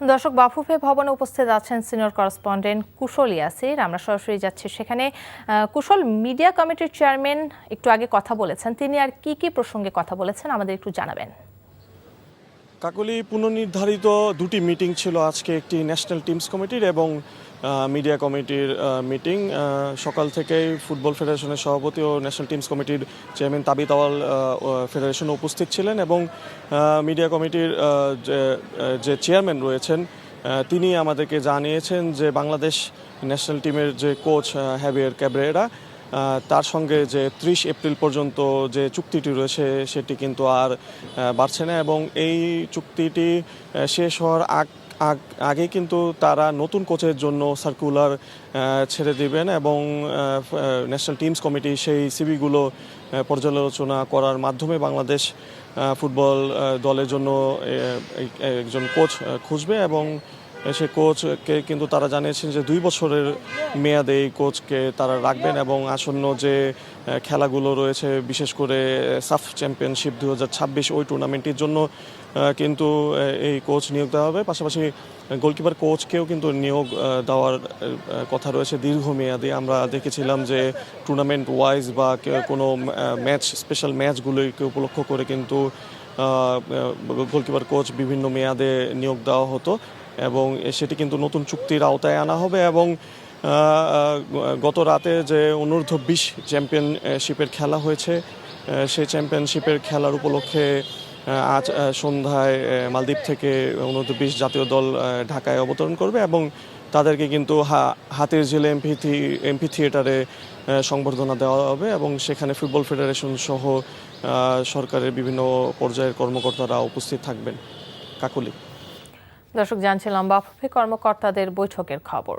দর্শক, বাফুফে ভবনে উপস্থিত আছেন সিনিয়র করেসপন্ডেন্ট কুশল ইয়াসির। আমরা সরাসরি যাচ্ছি সেখানে। কুশল, মিডিয়া কমিটির চেয়ারম্যান একটু আগে কথা বলেছেন, তিনি আর কি কি প্রসঙ্গে কথা বলেছেন আমাদের একটু জানাবেন। কাকলি, পুনর্নির্ধারিত দুটি মিটিং ছিল আজকে, একটি ন্যাশনাল টিমস কমিটির এবং মিডিয়া কমিটির মিটিং। সকাল থেকেই ফুটবল ফেডারেশনের সভাপতি ও ন্যাশনাল টিমস কমিটির চেয়ারম্যান তাবিত আওয়াল ফেডারেশনে উপস্থিত ছিলেন এবং মিডিয়া কমিটির যে চেয়ারম্যান রয়েছেন তিনি আমাদেরকে জানিয়েছেন যে বাংলাদেশ ন্যাশনাল টিমের যে কোচ হ্যাভিয়ার ক্যাব্রেরা, তার সঙ্গে যে 30 এপ্রিল পর্যন্ত যে চুক্তিটি রয়েছে সেটি কিন্তু আর বাড়ছে না এবং এই চুক্তিটি শেষ হওয়ার আগে কিন্তু তারা নতুন কোচের জন্য সার্কুলার ছেড়ে দিবেন এবং ন্যাশনাল টিমস কমিটি সেই সিভিগুলো পর্যালোচনা করার মাধ্যমে বাংলাদেশ ফুটবল দলের জন্য একজন কোচ খুঁজবে এবং সে কোচকে কিন্তু তারা জানিয়েছেন যে 2 বছরের মেয়াদে এই কোচকে তারা রাখবেন এবং আসন্ন যে খেলাগুলো রয়েছে, বিশেষ করে সাফ চ্যাম্পিয়নশিপ 2026 ওই টুর্নামেন্টের জন্য কিন্তু এই কোচ নিয়োগ দেওয়া হবে। পাশাপাশি গোলকিপার কোচকেও কিন্তু নিয়োগ দেওয়ার কথা রয়েছে দীর্ঘমেয়াদী। আমরা দেখেছিলাম যে টুর্নামেন্ট ওয়াইজ বা কোনো ম্যাচ, স্পেশাল ম্যাচগুলোকে উপলক্ষ করে কিন্তু গোলকিপার কোচ বিভিন্ন মেয়াদে নিয়োগ দেওয়া হতো এবং সেটি কিন্তু নতুন চুক্তির আওতায় আনা হবে এবং গত রাতে যে অনূর্ধ্ব 20 চ্যাম্পিয়নশিপের খেলা হয়েছে, সেই চ্যাম্পিয়নশিপের খেলার উপলক্ষে আজ সন্ধ্যায় মালদ্বীপ থেকে অনূর্ধ্ব 20 জাতীয় দল ঢাকায় অবতরণ করবে এবং তাদেরকে কিন্তু হাতিরঝিল এমপি থিয়েটারে সংবর্ধনা দেওয়া হবে এবং সেখানে ফুটবল ফেডারেশন সহ সরকারের বিভিন্ন পর্যায়ের কর্মকর্তারা উপস্থিত থাকবেন। কাকলি। দর্শক, জানছিলাম বাফুফে কর্মকর্তাদের বৈঠকের খবর।